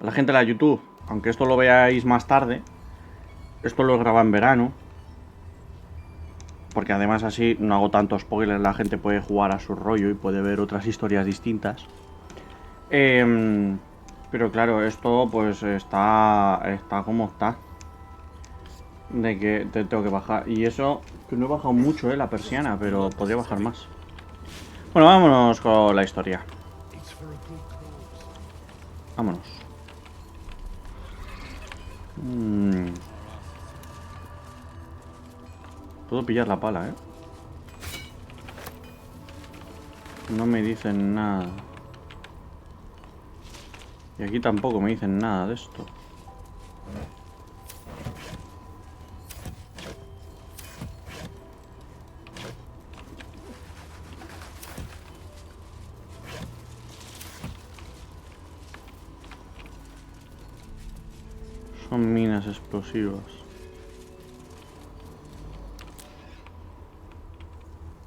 La gente de la YouTube, aunque esto lo veáis más tarde, esto lo he grabado en verano. Porque además así no hago tantos spoilers, la gente puede jugar a su rollo y puede ver otras historias distintas. Pero claro, esto pues está como está. De que te tengo que bajar. Y eso, que no he bajado mucho, la persiana, pero podría bajar más. Bueno, vámonos con la historia. Vámonos. Puedo pillar la pala, No me dicen nada. Y aquí tampoco me dicen nada de esto. Son minas explosivas.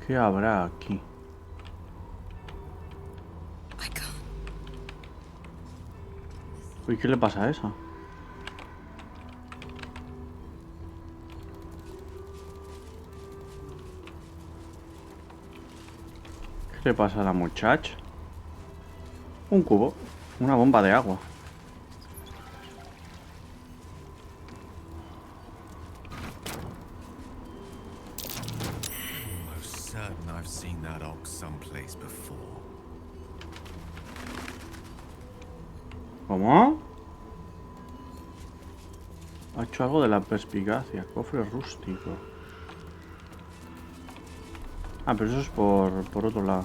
¿Qué habrá aquí? Uy, ¿qué le pasa a esa? ¿Qué le pasa a la muchacha? Un cubo. Una bomba de agua. ¿Cómo? Ha hecho algo de la perspicacia. Cofre rústico. Ah, pero eso es por otro lado.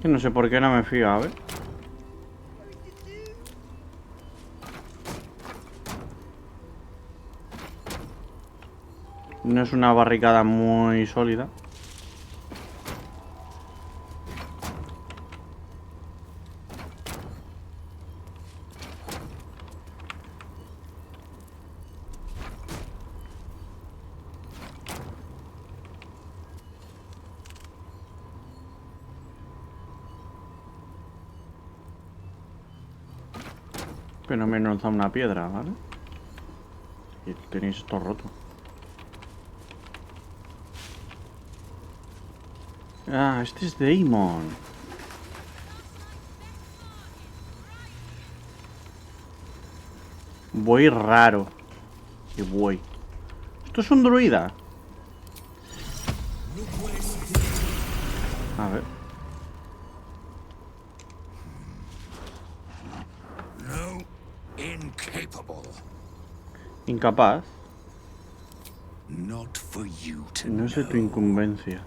Yo no sé por qué no me fío, a ver. No es una barricada muy sólida. Pero me lanza una piedra, ¿vale? Y tenéis esto roto. Ah, este es Damon. Voy raro. Que voy. ¿Esto es un druida? A ver. Incapaz. No es de tu incumbencia.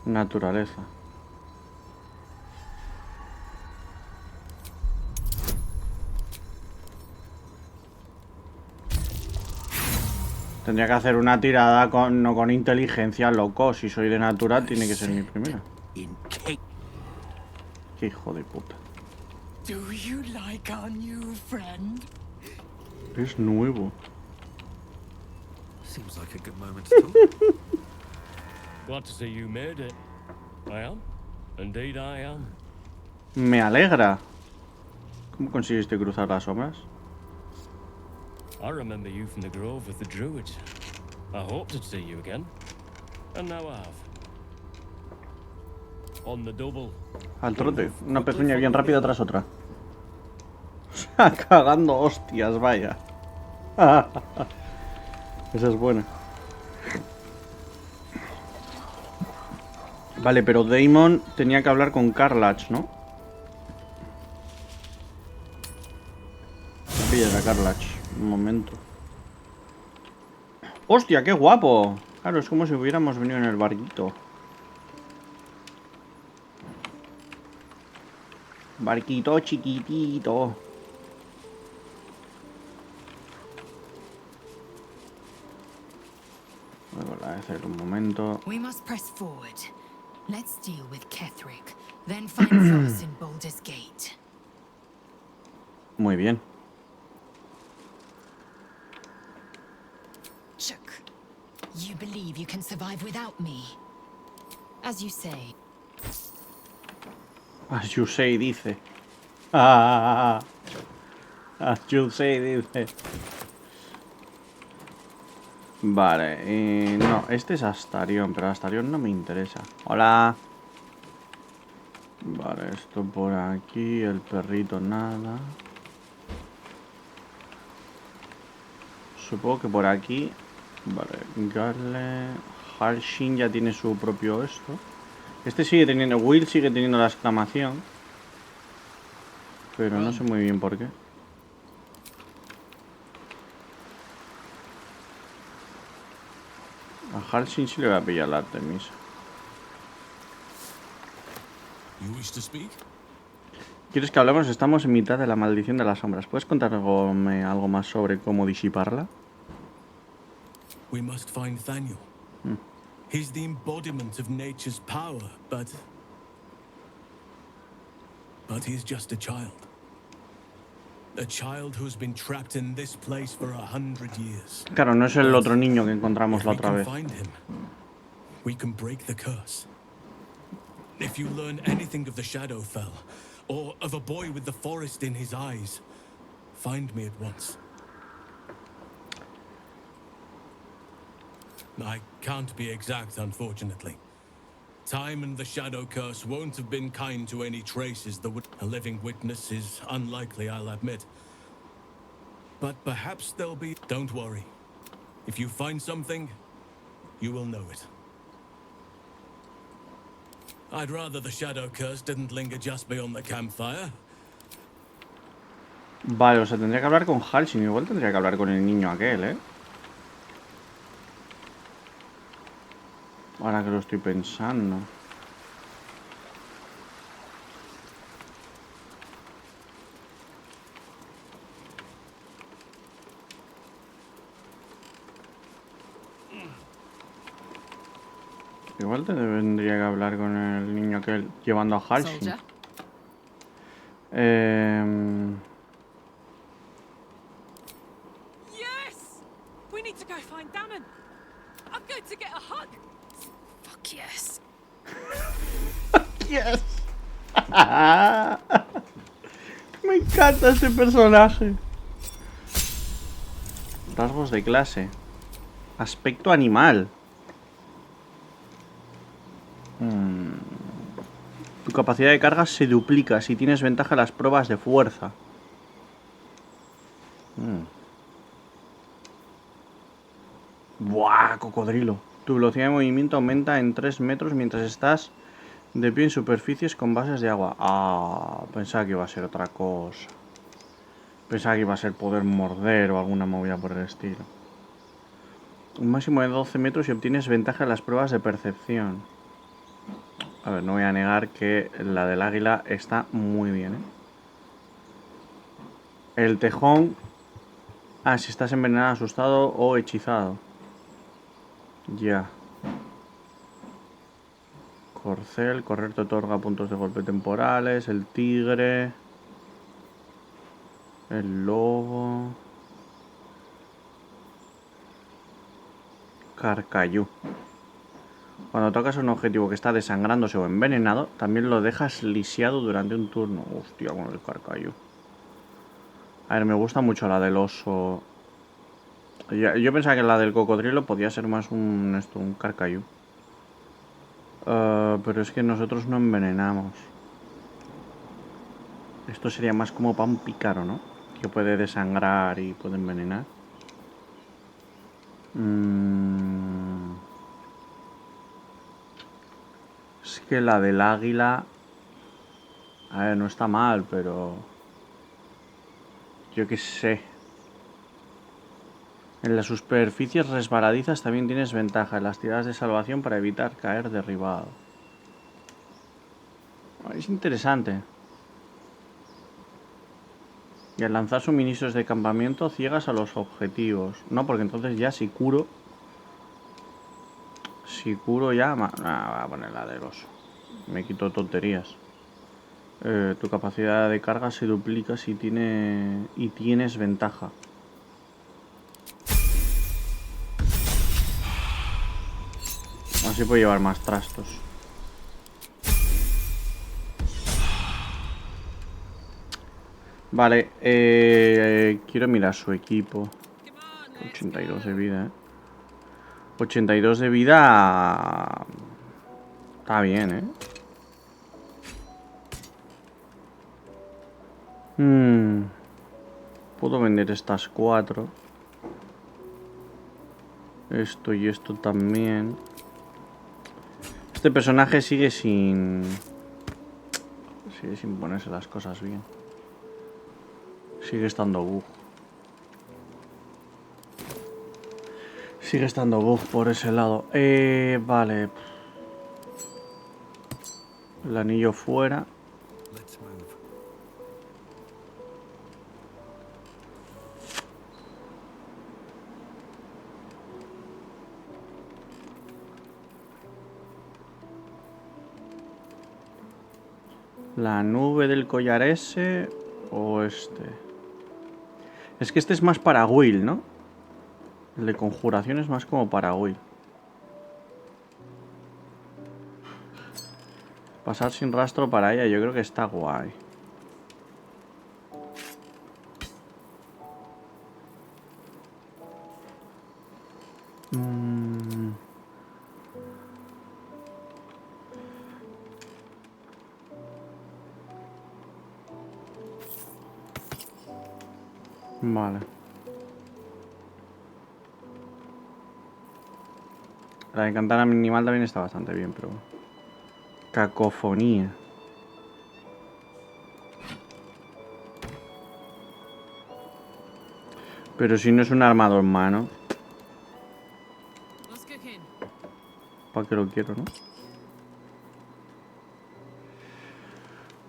Naturaleza. Tendría que hacer una tirada no con inteligencia, loco. Si soy de natura, tiene que ser mi primera. Qué hijo de puta. Es nuevo. Seems like a good moment to talk. Glad to see you made it. I am. Indeed I am. Me alegra. ¿Cómo conseguiste cruzar las sombras? I remember you from the grove with the druids. I hoped to see you again. And now I have. On the double. Al trote. Una pezuña bien rápida tras otra. Cagando hostias, vaya. Esa es buena. Vale, pero Damon tenía que hablar con Karlatch, ¿no? Piedra, Karlatch. Un momento. ¡Hostia, qué guapo! Claro, es como si hubiéramos venido en el barquito. Barquito chiquitito. Voy a hacer un momento. We must press forward. Let's deal with Ketherick, then find Voss in Baldur's Gate. Muy bien. Chuck, you believe you can survive without me? As you say. As you say, dice. As you say, dice. Vale, no, este es Astarion, pero Astarion no me interesa. Hola. Vale, esto por aquí, el perrito nada. Supongo que por aquí. Vale, Garle. Halshin ya tiene su propio esto. Este sigue teniendo, Will sigue teniendo la exclamación. Pero no sé muy bien por qué. A Halshin sí le voy a pillar la Artemisa. You wish to speak? ¿Quieres que hablemos? Estamos en mitad de la maldición de las sombras. ¿Puedes contarme algo más sobre cómo disiparla? We must find Thaniel. He's the embodiment of nature's power, but he's just a child. A child who's been trapped in this place for 100 years. Claro, no es el otro niño que encontramos la otra vez. If we can find him, we can break the curse. If you learn anything of the Shadowfell, or of a boy with the forest in his eyes, find me at once. I can't be exact, unfortunately. Time and the Shadow Curse won't have been kind to any traces that would... A living witness is unlikely, I'll admit. But perhaps there'll be... Don't worry. If you find something, you will know it. I'd rather the Shadow Curse didn't linger just beyond the campfire. Vale, o sea, tendría que hablar con Halshin. Igual tendría que hablar con el niño aquel, ¿eh? Ahora que lo estoy pensando. Igual tendría que hablar con el niño aquel llevando a Halshin. Yes! We need to go find Damon. I'm going to get a hug. Fuck yes. Yes. Me encanta ese personaje. Rasgos de clase. Aspecto animal. Tu capacidad de carga se duplica si tienes ventaja en las pruebas de fuerza. Buah, cocodrilo. Tu velocidad de movimiento aumenta en 3 metros mientras estás de pie en superficies con bases de agua. Ah, pensaba que iba a ser otra cosa. Pensaba que iba a ser poder morder o alguna movida por el estilo. Un máximo de 12 metros y obtienes ventaja en las pruebas de percepción. A ver, no voy a negar que la del águila está muy bien, ¿eh? El tejón... Ah, si estás envenenado, asustado o hechizado. Ya. Corcel, correr te otorga puntos de golpe temporales. El tigre. El lobo. Carcayú. Cuando tocas un objetivo que está desangrándose o envenenado, también lo dejas lisiado durante un turno. Hostia, con el carcayú. A ver, me gusta mucho la del oso. Yo pensaba que la del cocodrilo podía ser más un carcayú. Pero es que nosotros no envenenamos. Esto sería más como para un pícaro, ¿no? Que puede desangrar y puede envenenar. Es que la del águila... A ver, no está mal, pero... Yo qué sé. En las superficies resbaladizas también tienes ventaja en las tiradas de salvación para evitar caer derribado. Es interesante. Y al lanzar suministros de campamento ciegas a los objetivos. No, porque entonces ya si curo... Si curo ya... voy a poner la del oso. Me quito tonterías. Tu capacidad de carga se duplica si tienes ventaja. Así puedo llevar más trastos. Vale, quiero mirar su equipo. 82 de vida, 82 de vida... Está bien, Puedo vender estas 4. Esto y esto también. Este personaje sigue sin ponerse las cosas bien. Sigue estando bug. Sigue estando bug por ese lado. Vale. El anillo fuera. La nube del collar ese o este. Es que este es más para Will, ¿no? El de conjuración es más como para Will. Pasar sin rastro para ella, yo creo que está guay. Vale. La de cantar minimal también está bastante bien, pero... Cacofonía. Pero si no es un armado en mano. ¿Para qué lo quiero,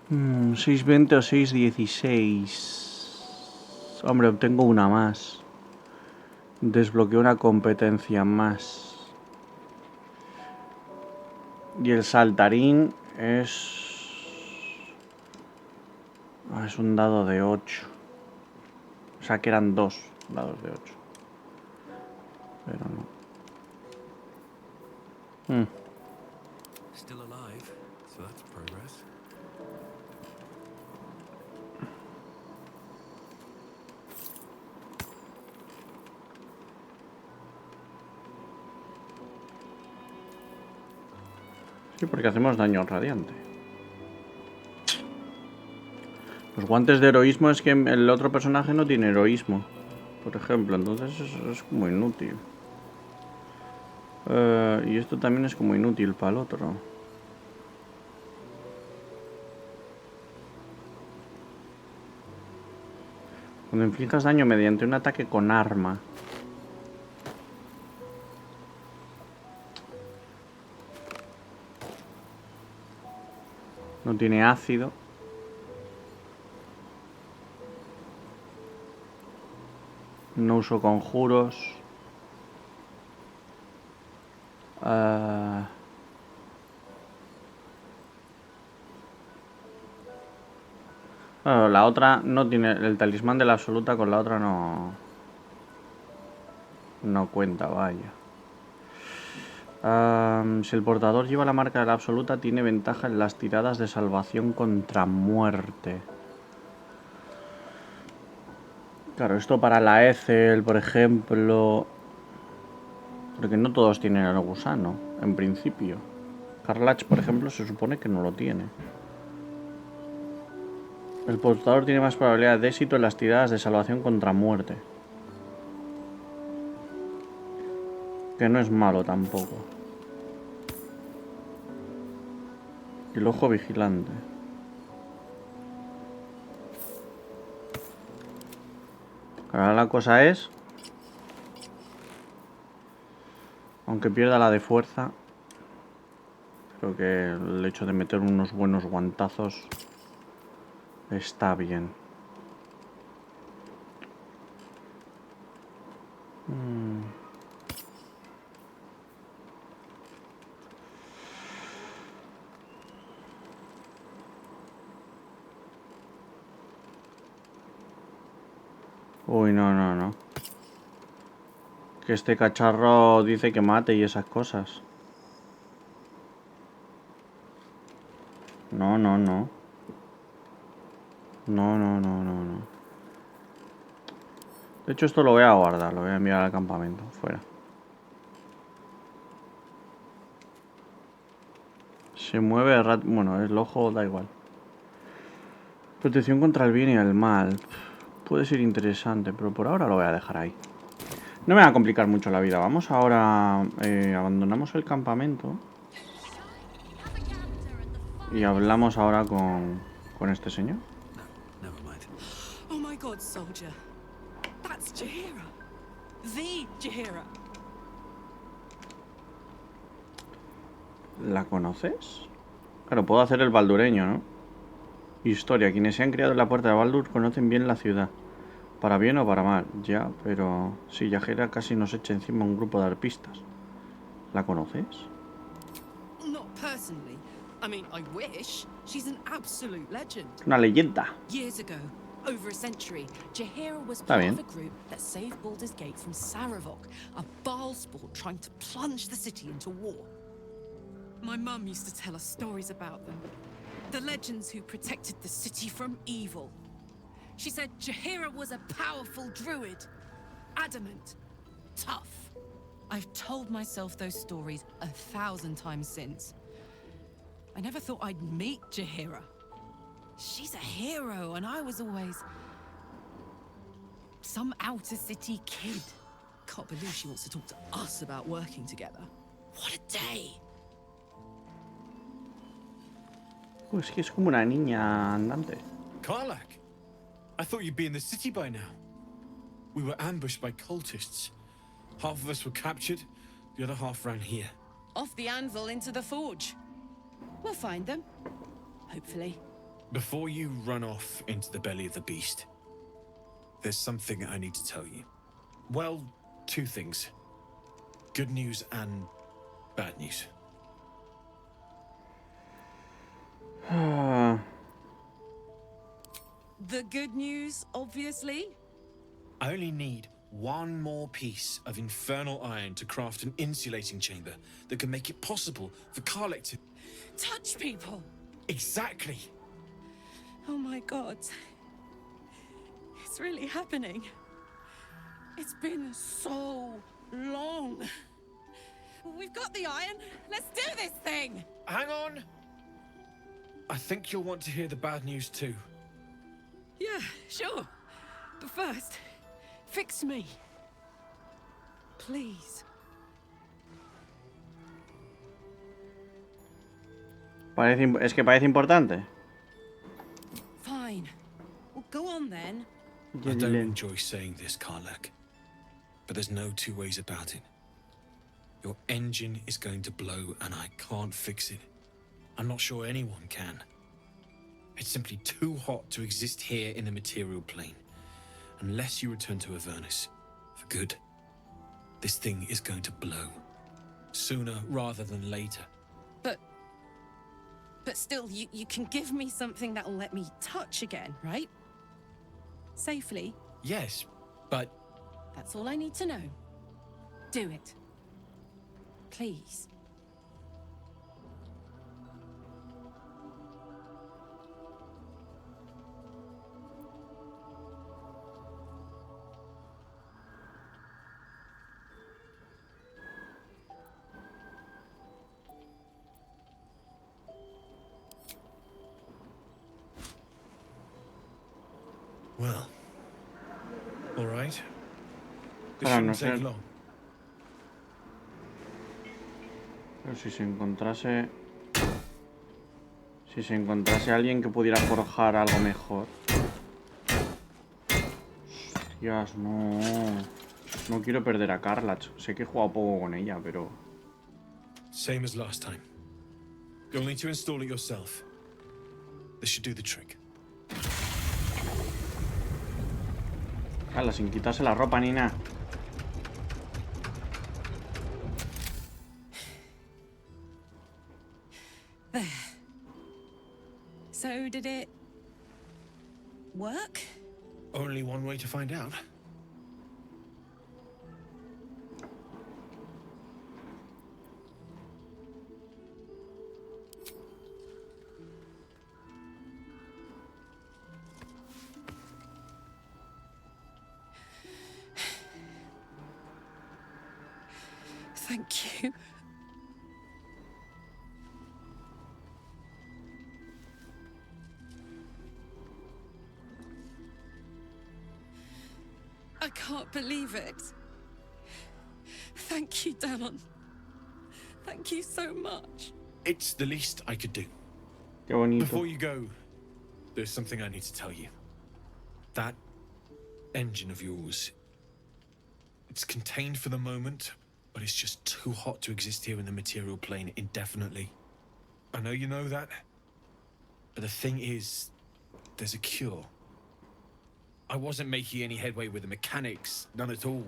no? 620 o 616. Hombre, obtengo una más. Desbloqueo una competencia más. Y el saltarín es... es un dado de 8. O sea que eran 2 dados de 8. Pero no. Still alive, so that's progress. Sí, porque hacemos daño radiante. Los guantes de heroísmo es que el otro personaje no tiene heroísmo, por ejemplo, entonces es como inútil. Y esto también es como inútil para el otro. Cuando inflijas daño mediante un ataque con arma. No tiene ácido. No uso conjuros. Bueno, la otra no tiene el talismán de la absoluta, con la otra no cuenta, vaya. Si el portador lleva la marca de la absoluta, tiene ventaja en las tiradas de salvación contra muerte. Claro, esto para la Ethel, por ejemplo. Porque no todos tienen el gusano, en principio. Karlatch, por ejemplo, se supone que no lo tiene. El portador tiene más probabilidad de éxito en las tiradas de salvación contra muerte. Que no es malo tampoco. Y el ojo vigilante. Ahora la cosa es... Aunque pierda la de fuerza, creo que el hecho de meter unos buenos guantazos está bien. Uy, no, no, no. Que este cacharro dice que mate y esas cosas. No, no, no. No, no, no, no, no. De hecho, esto lo voy a guardar. Lo voy a enviar al campamento. Fuera. Se mueve el rato. Bueno, el ojo da igual. Protección contra el bien y el mal. Puede ser interesante, pero por ahora lo voy a dejar ahí. No me va a complicar mucho la vida. Vamos ahora... abandonamos el campamento. Y hablamos ahora con este señor. No, never mind. Oh my god, soldier. That's Jaheira. The Jaheira. ¿La conoces? Claro, puedo hacer el baldureño, ¿no? Historia. Quienes se han criado en la puerta de Baldur conocen bien la ciudad. Para bien o para mal, ya, pero... Sí, Jaheira casi nos echa encima un grupo de arpistas. ¿La conoces? Not personally. I mean, I wish. She's an absolute legend. Una leyenda. Years ago, over a century, Jaheira was Está part bien. of a group that saved Baldur's Gate from Saravok, a Baalsport trying to plunge the city into war. My mum used to tell us stories about them. The legends who protected the city from evil. She said Jaheira was a powerful druid. Adamant. Tough. I've told myself those stories 1,000 times since. I never thought I'd meet Jaheira. She's a hero, and I was always... some outer city kid. Can't believe she wants to talk to us about working together. What a day! Es que es como una niña andante. Karlatch, I thought you'd be in the city by now. We were ambushed by cultists. Half of us were captured, the other half ran here. Off the anvil into the forge. We'll find them. Hopefully. Before you run off into the belly of the beast, there's something I need to tell you. Well, two things. Good news and bad news. The good news, obviously. I only need one more piece of infernal iron to craft an insulating chamber that can make it possible for Karlatch to... Touch people! Exactly! Oh my god. It's really happening. It's been so long. We've got the iron. Let's do this thing! Hang on! I think you'll want to hear the bad news too. Yeah, sure. But first, fix me. Please. Es que parece importante. Fine. Well, go on then. I don't enjoy saying this, Karlatch, but there's no two ways about it. Your engine is going to blow and I can't fix it. I'm not sure anyone can. It's simply too hot to exist here in the material plane. Unless you return to Avernus for good. This thing is going to blow. Sooner rather than later. But still, you can give me something that'll let me touch again, right? Safely. Yes, but That's all I need to know. Do it. Please. well. All right. This Para no shouldn't take ser- long. Pero si se encontrase... Si se encontrase alguien que pudiera forjar algo mejor. Hostias, no. No quiero perder a Karlatch. Sé que he jugado poco con ella, pero... Same as last time. You'll need to install it yourself. This should do the trick. Hala, sin quitarse la ropa ni nada. So did it work? Only one way to find out. Thank you. I can't believe it. Thank you, Danon. Thank you so much. It's the least I could do. Qué bonito. Before you go, there's something I need to tell you. That engine of yours, it's contained for the moment, but it's just too hot to exist here in the material plane indefinitely. I know you know that, but the thing is, there's a cure. I wasn't making any headway with the mechanics, none at all.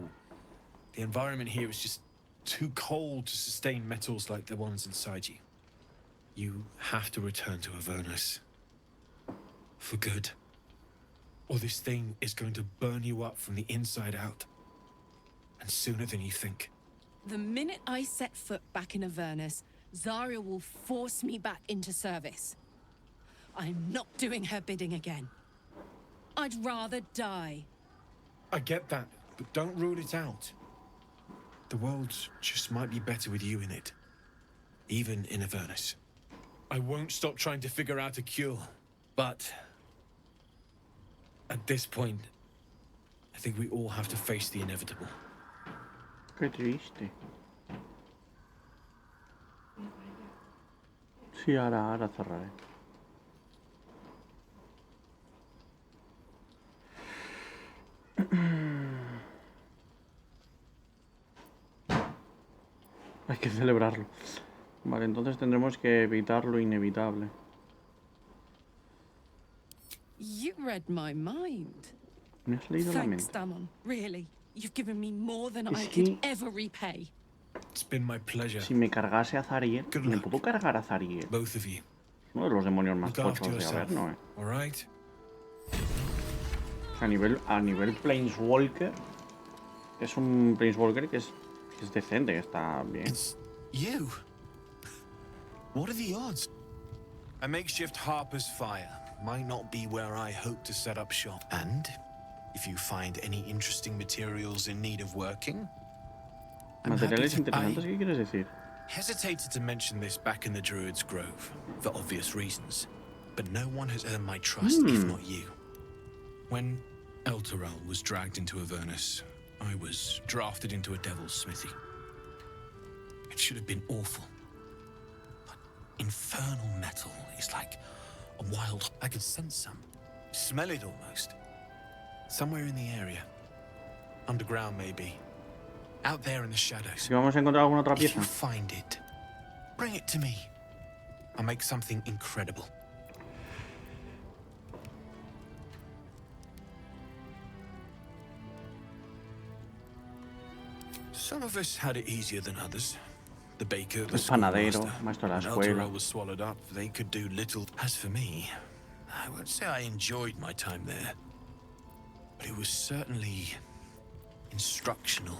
The environment here is just too cold to sustain metals like the ones inside you. You have to return to Avernus. For good. Or this thing is going to burn you up from the inside out. And sooner than you think. The minute I set foot back in Avernus, Zarya will force me back into service. I'm not doing her bidding again. I'd rather die. I get that, but don't rule it out. The world just might be better with you in it. Even in Avernus. I won't stop trying to figure out a cure, but at this point, I think we all have to face the inevitable. Qué triste. Sí, ahora cerraré. Hay que celebrarlo. Vale, entonces tendremos que evitar lo inevitable. You read my mind. ¿Me has leído la Thanks, mente? Danon. Really, you've given me more than Es I que- could ever repay. It's been my pleasure. Si me cargase a Zariel, Good ¿me luck. puedo cargar a Zariel? Both of you. Uno de los demonios más Look after tochos de yourself. Averno, All right? O sea, a nivel Planeswalker, es un Planeswalker que es decente, que está bien. It's you. What are the odds? A makeshift Harper's Fire might not be where I hope to set up shop. And if you find any interesting materials in need of working, I'm happy Materiales to- interesantes, ¿qué quieres decir? hesitated to mention this back in the Druid's Grove, for obvious reasons. But no one has earned my trust if not you. When Elturel was dragged into Avernus, I was drafted into a devil's smithy. It should have been awful. But infernal metal is like a wild... I could sense some. Smell it almost. Somewhere in the area. Underground, maybe. Out there in the shadows. Si vamos a encontrar alguna otra If pieza. you find it, bring it to me. I'll make something incredible. Some of us had it easier than others. The baker, the El panadero, schoolmaster. maestro de la When escuela. Elturel was swallowed up, they could do little. As for me, I won't say I enjoyed my time there, but it was certainly instructional.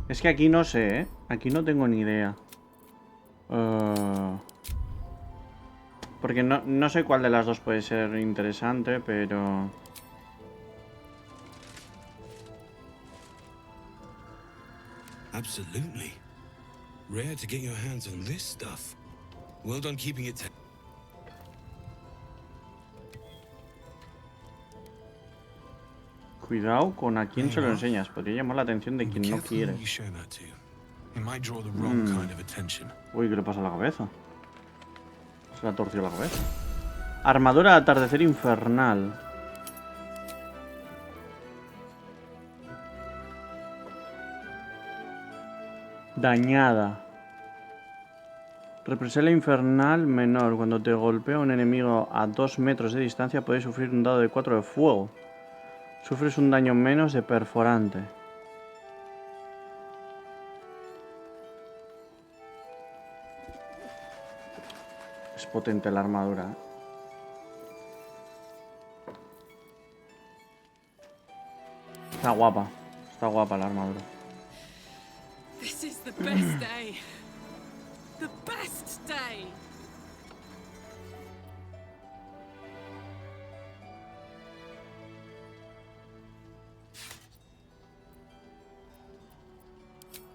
Es que aquí no sé, ¿eh? Aquí no tengo ni idea. Porque no sé cuál de las dos puede ser interesante, pero... Absolutely. Rare to get your hands on this stuff. Well done keeping it... Cuidado con a quién se lo enseñas. Podría llamar la atención de Be quien no careful who quiere. you show that to. It might draw the wrong kind of attention. Uy, ¿qué le pasa a la cabeza? Se le ha torcido la cabeza. Armadura de atardecer infernal. Dañada. Represalia infernal menor. Cuando te golpea un enemigo a 2 metros de distancia puedes sufrir un dado de 4 de fuego. Sufres un daño menos de perforante. Es potente la armadura, ¿eh? Está guapa la armadura. This is the best day. The best day.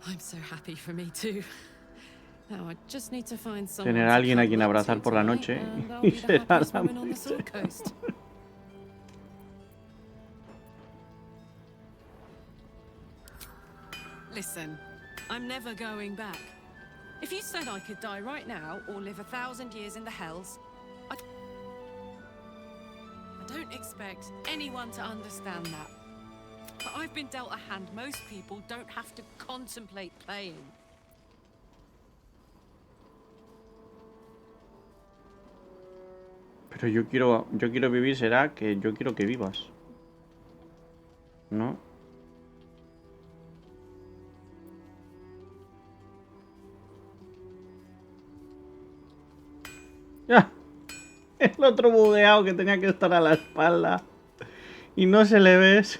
I'm so happy for me too. Now I just need to find someone Tener a alguien a quien abrazar por la noche y será la coast. Listen, I'm never going back. If you said I could die right now or live 1,000 years in the hells, I don't expect anyone to understand that. But I've been dealt a hand most people don't have to contemplate playing. Pero yo quiero vivir, será que yo quiero que vivas. ¿No? ¡Ya! El otro bugueado que tenía que estar a la espalda. Y no se le ves.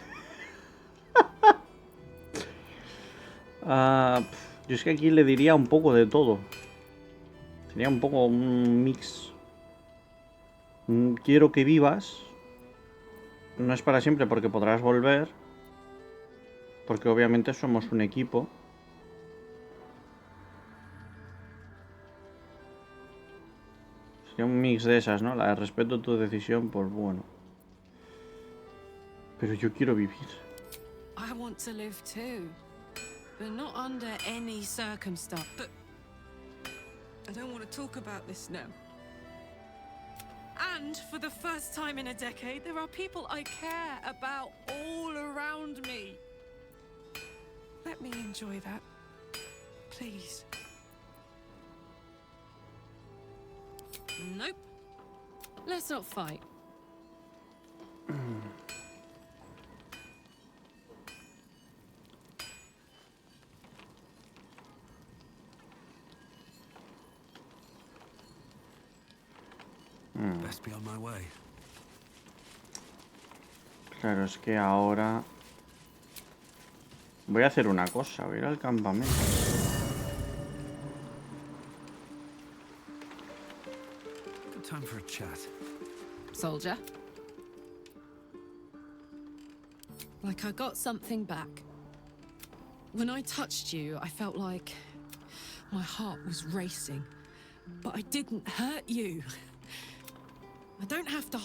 Yo es que aquí le diría un poco de todo. Sería un poco un mix. Quiero que vivas. No es para siempre porque podrás volver. Porque obviamente somos un equipo. Sería un mix de esas, ¿no? La de respeto tu decisión, pues bueno. Pero yo quiero vivir. I want to live too, but not under any circumstance. But I don't want to talk about this now. And for the first time in a decade, there are people I care about all around me. Let me enjoy that, please. Nope. Let's not fight. Best be on my way. Claro, es que ahora... Voy a hacer una cosa, voy a ir al campamento. Good time for a chat. Soldier. Like I got something back. When I touched you, I felt like my heart was racing. But I didn't hurt you. I don't have to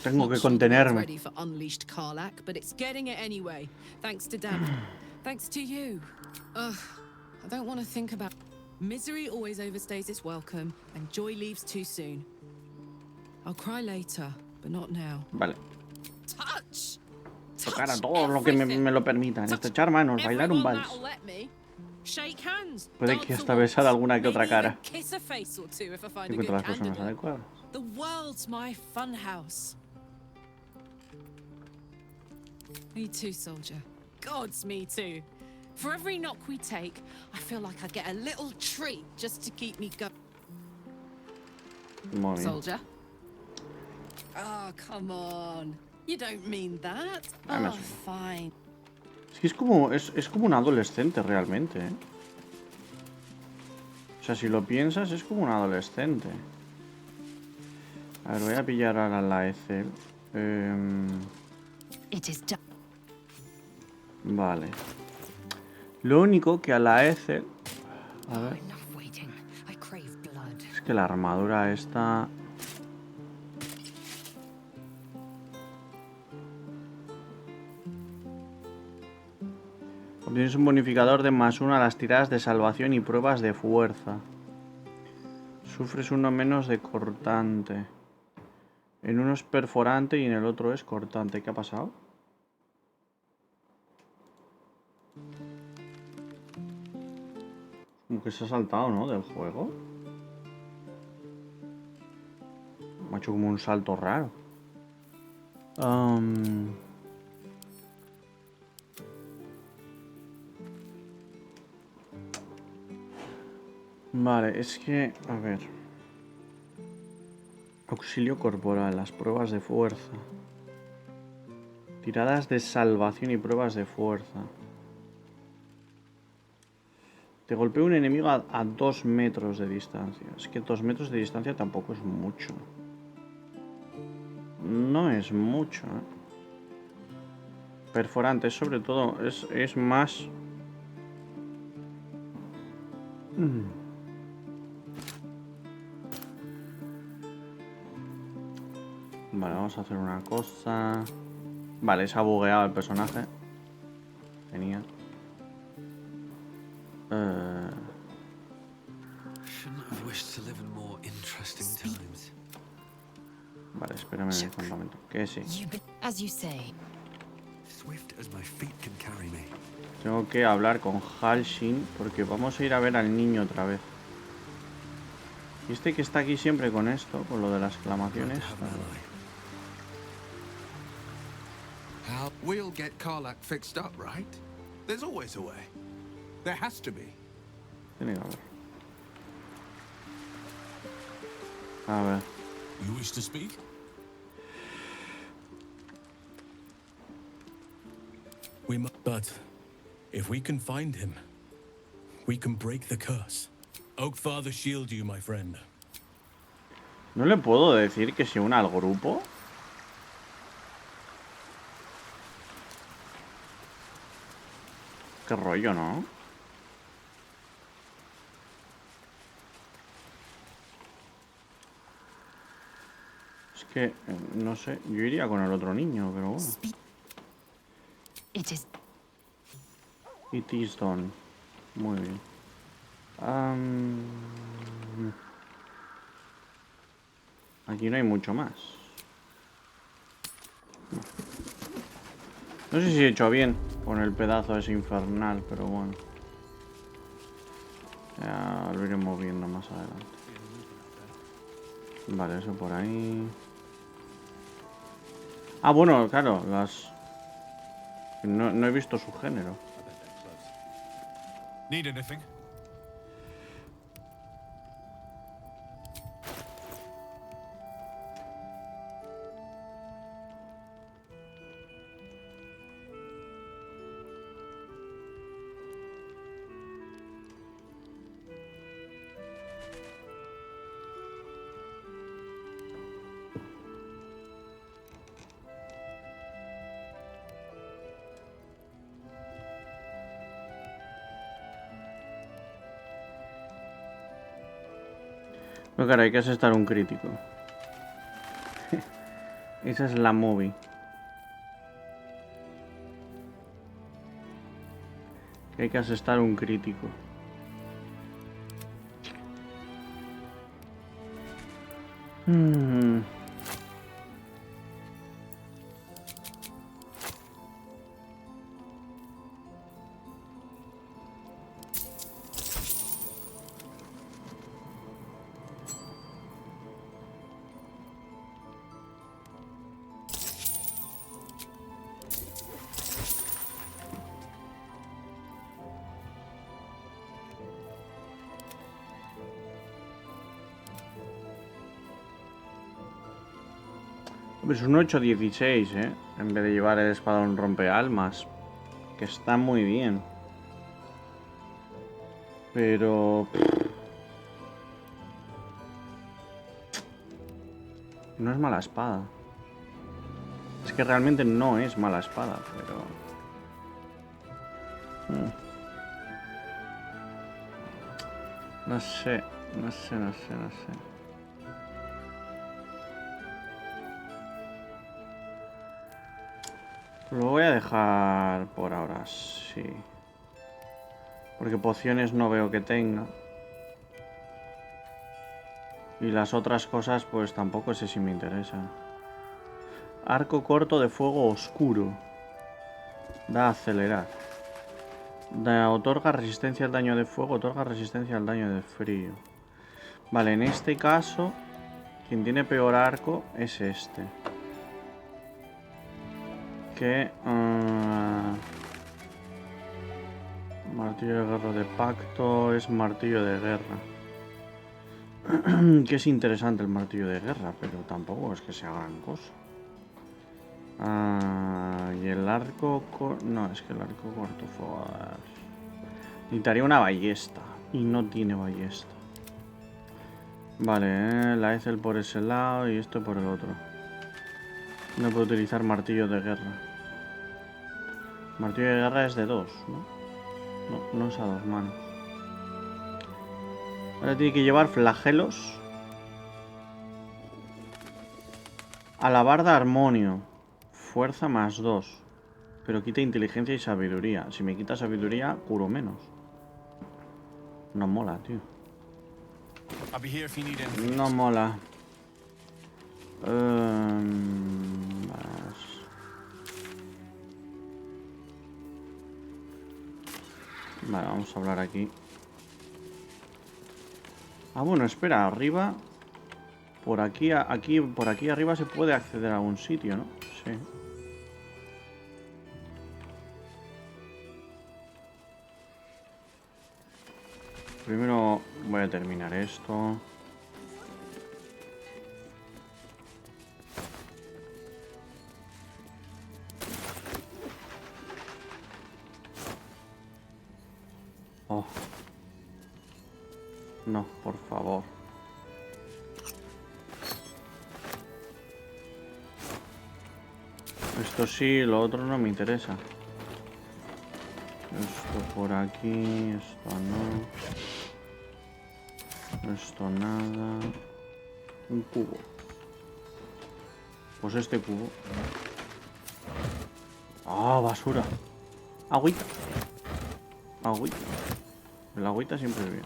Tengo que contenerme. ready for unleashed Karlatch, but it's getting it anyway. Thanks to Damn. Thanks to you. Ugh, I don't want to think about... Misery always overstays its welcome, and joy leaves too soon. I'll cry later, but not now. Vale. Touch! Tocar a todos los que me lo permitan. Estrechar manos, bailar un vals. Puede que hasta besar alguna que otra cara. Encuentro las personas adecuadas. The world's my funhouse. Me too, soldier. God's me too. For every knock we take, I feel like I get a little treat just to keep me going. Muy bien. Soldier. Oh, come on. You don't mean that. Ah, Oh, fine. Es que es como un adolescente realmente, ¿eh? O sea, si lo piensas, es como un adolescente. A ver, voy a pillar ahora la Ethel. Vale. Lo único que a la Ethel... A ver. Es que la armadura esta... Obtienes un bonificador de +1 a las tiradas de salvación y pruebas de fuerza. Sufres uno menos de cortante. En uno es perforante y en el otro es cortante. ¿Qué ha pasado? Como que se ha saltado, ¿no? Del juego. Me ha hecho como un salto raro. Vale, es que... A ver... Auxilio corporal, las pruebas de fuerza. Tiradas de salvación y pruebas de fuerza. Te golpea un enemigo a 2 metros de distancia. Es que 2 metros de distancia tampoco es mucho. No es mucho, ¿eh? Perforante, sobre todo, es más... Vale, vamos a hacer una cosa. Vale, se ha bugueado el personaje. Genial. Vale, espérame en el campamento. Que sí. As you say. Tengo que hablar con Halshin porque vamos a ir a ver al niño otra vez. Y este que está aquí siempre con esto, con lo de las exclamaciones. We'll get Karlatch fixed up, right? There's always a way. There has to be. Tiene que haber. A ver. You wish to speak? But if we can find him, we can break the curse. Oakfather shield you, my friend. ¿No le puedo decir que se una al grupo? Qué rollo, ¿no? Es que, no sé, yo iría con el otro niño, pero bueno. It is done. Muy bien. Aquí no hay mucho más. No sé si he hecho bien con el pedazo ese infernal, pero bueno. Ya lo iremos viendo más adelante. Vale, eso por ahí. Ah, bueno, claro, las... No he visto su género. Need anything? No, cara, hay que asestar un crítico. Esa es la movie. Que hay que asestar un crítico. Es un 816, en vez de llevar el espadón rompealmas. Que está muy bien. Pero... no es mala espada. Es que realmente no es mala espada, pero... No sé. Lo voy a dejar por ahora, sí. Porque pociones no veo que tenga. Y las otras cosas, pues tampoco sé si me interesan. Arco corto de fuego oscuro. Da a acelerar. Otorga resistencia al daño de fuego, otorga resistencia al daño de frío. Vale, en este caso, quien tiene peor arco es este. Que... martillo de guerra de pacto es martillo de guerra. Que es interesante el martillo de guerra, pero tampoco es que sea gran cosa. Y el arco... no, es que el arco corto fue... necesitaría una ballesta. Y no tiene ballesta. Vale, la Ethel por ese lado y esto por el otro. No puedo utilizar martillo de guerra. Martillo de guerra es de 2, ¿no? No es a 2 manos. Ahora tiene que llevar flagelos. Alabarda armonio. Fuerza +2. Pero quita inteligencia y sabiduría. Si me quita sabiduría, curo menos. No mola, tío. No mola. Vale, vamos a hablar aquí. Ah, bueno, espera, arriba. Por aquí arriba se puede acceder a un sitio, ¿no? Sí. Primero voy a terminar esto. Oh. No, por favor. Esto sí, lo otro no me interesa. Esto por aquí, esto no. Esto nada. Un cubo. Pues este cubo. Ah, basura. Agüita. Agüita. El agüita siempre es bien.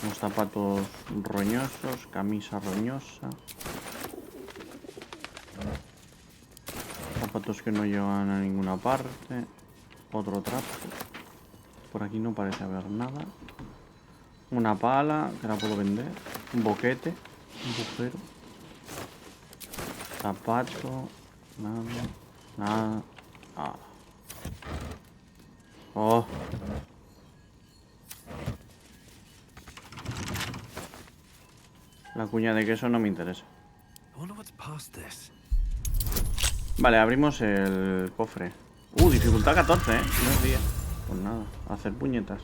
Unos zapatos roñosos, camisa roñosa. Zapatos que no llevan a ninguna parte. Otro trapo. Por aquí no parece haber nada. Una pala que la puedo vender. Un boquete. Un bujero. Zapato. Nada. Nada. Ah. Oh. La cuña de queso no me interesa. Vale, abrimos el cofre. Dificultad 14, ¿eh? No es 10. Pues nada, hacer puñetas.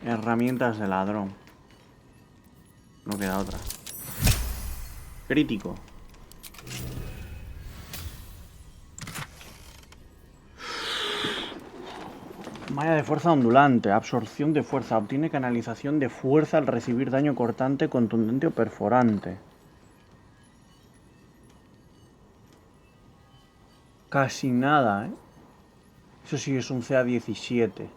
Herramientas de ladrón. No queda otra. Crítico. Malla de fuerza ondulante. Absorción de fuerza. Obtiene canalización de fuerza al recibir daño cortante, contundente o perforante. Casi nada, ¿eh? Eso sí es un CA17.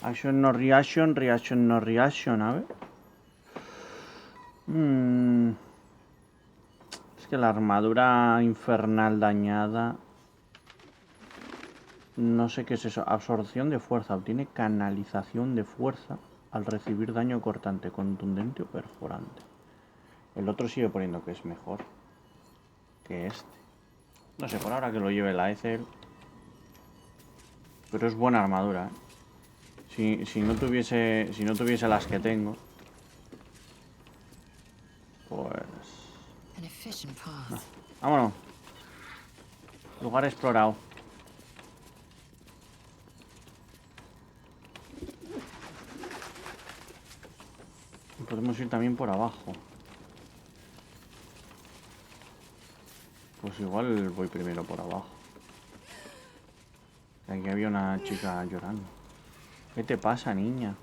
Action no reaction, reaction no reaction, a ver. Es que la armadura infernal dañada... No sé qué es eso. Absorción de fuerza. Obtiene canalización de fuerza al recibir daño cortante, contundente o perforante. El otro sigue poniendo que es mejor que este. No sé, por ahora que lo lleve la Ethel. Pero es buena armadura, ¿eh? Si no tuviese las que tengo, pues... No. Vámonos. Lugar explorado. Podemos ir también por abajo. Pues igual voy primero por abajo. Aquí había una chica llorando. ¿Qué te pasa, niña?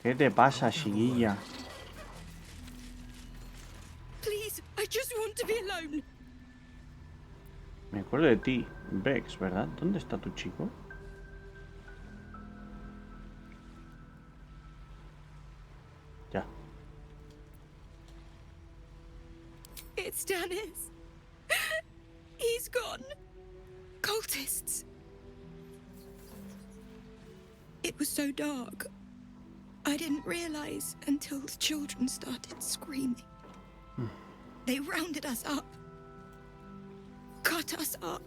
¿Qué te pasa, chiquilla? Me acuerdo de ti, Vex, ¿verdad? ¿Dónde está tu chico? Ya. It's Dennis. He's gone. Cultists. It was so dark. I didn't realize until the children started screaming. They rounded us up. Cut us up.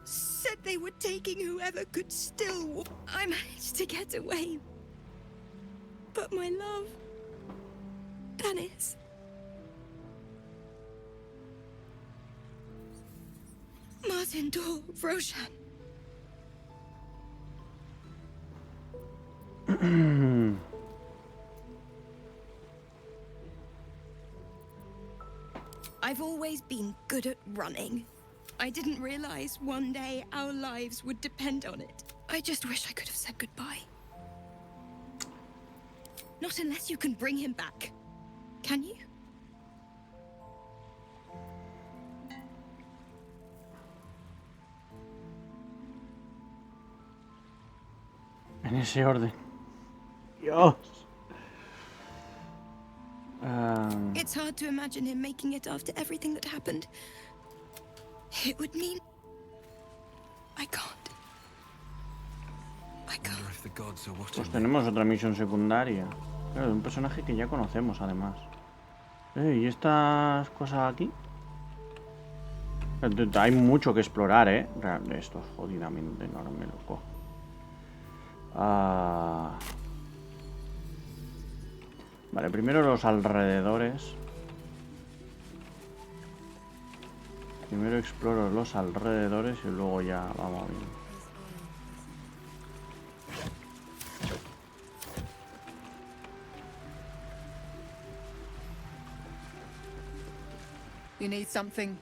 Said they were taking whoever could still... I managed to get away. But my love... Dennis... Martin Dor, Roshan. I've always been good at running. I didn't realize one day our lives would depend on it. I just wish I could have said goodbye. Not unless you can bring him back. Can you? En ese orden. Dios. It's hard to imagine him making it after everything that happened. It would mean... I can't. Pues tenemos otra misión secundaria. Claro, de un personaje que ya conocemos, además. ¿Y estas cosas aquí? Hay mucho que explorar, ¿eh? Esto es jodidamente enorme, loco. Vale, primero los alrededores. Primero exploro los alrededores y luego ya vamos viendo. You need something.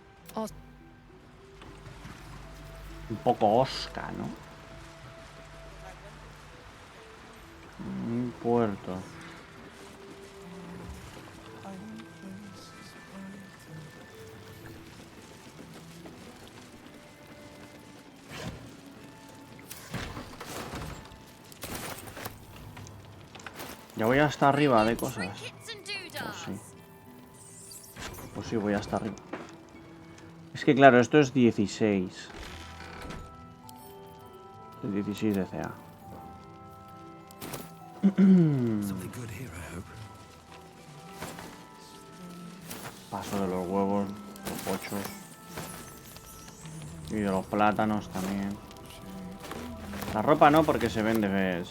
Un poco osca, ¿no? Un puerto. Ya voy hasta arriba de cosas. Pues sí. Pues sí, voy hasta arriba. Es que claro, esto es 16. Es 16 de CA. Paso de los huevos, los pochos. Y de los plátanos también. La ropa no, porque se vende bien.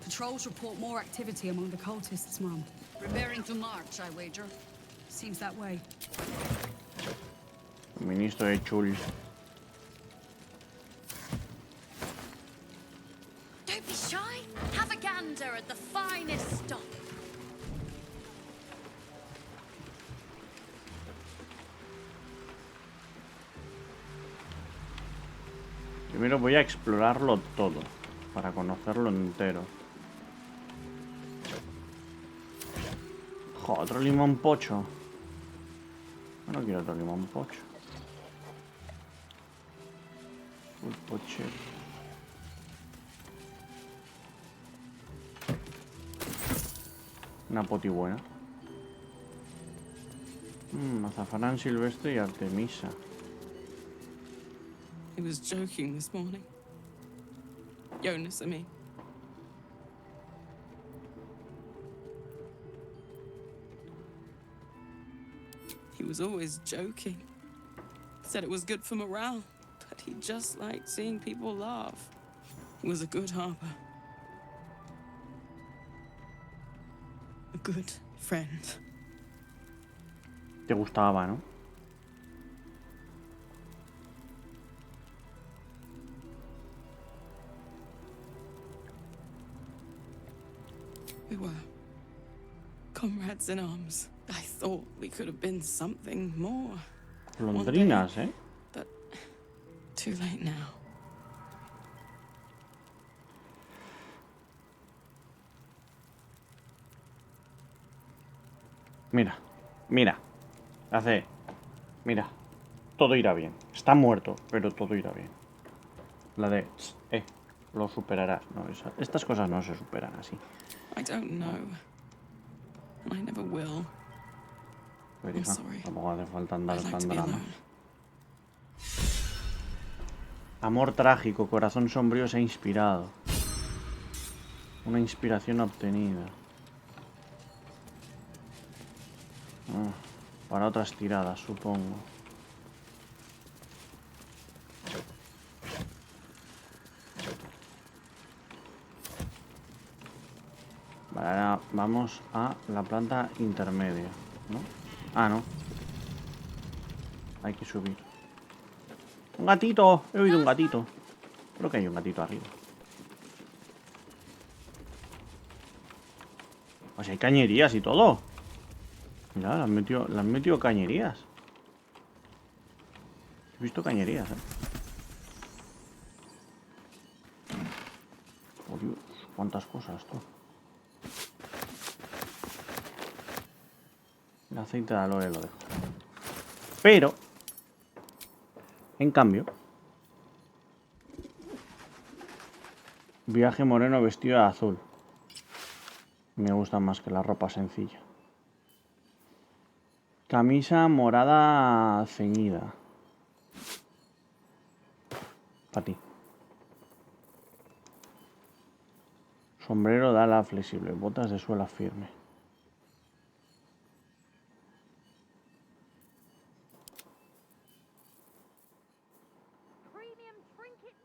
Patrols report more activity among the cultists, Mom. Preparing to march, I wager. Seems that way. Ministro de Chul. Don't be shy. Have a gander at the finest stock. Primero voy a explorarlo todo, para conocerlo entero. Jo, otro limón pocho. No quiero otro limón pocho. Full poche. Una poti buena. Azafrán silvestre y artemisa. He was joking this morning. Jonas, I mean. He was always joking. Said it was good for morale, but he just liked seeing people laugh. He was a good harper. A good friend. Te gustaba, ¿no? We were comrades in arms. I thought we could have been something more. Londrinas, day, but too late now. Mira, mira. Mira. Todo irá bien. Está muerto, pero todo irá bien. La de... lo superarás. No, estas cosas no se superan así. I don't know. I never will. Pero hija, tampoco hace falta andar tan drama. Amor trágico, corazón sombrío se ha inspirado. Una inspiración obtenida. Para otras tiradas, supongo. Vale, ahora vamos a la planta intermedia, ¿no? Ah, no. Hay que subir. ¡Un gatito! He oído un gatito. Creo que hay un gatito arriba. Pues hay cañerías y todo. Mira, le han metido cañerías. He visto cañerías, Oh, Dios, cuántas cosas, tú. El aceite de aloe lo dejo. Pero, en cambio, viaje moreno vestido de azul. Me gusta más que la ropa sencilla. Camisa morada ceñida. Para ti. Sombrero de ala flexible. Botas de suela firme.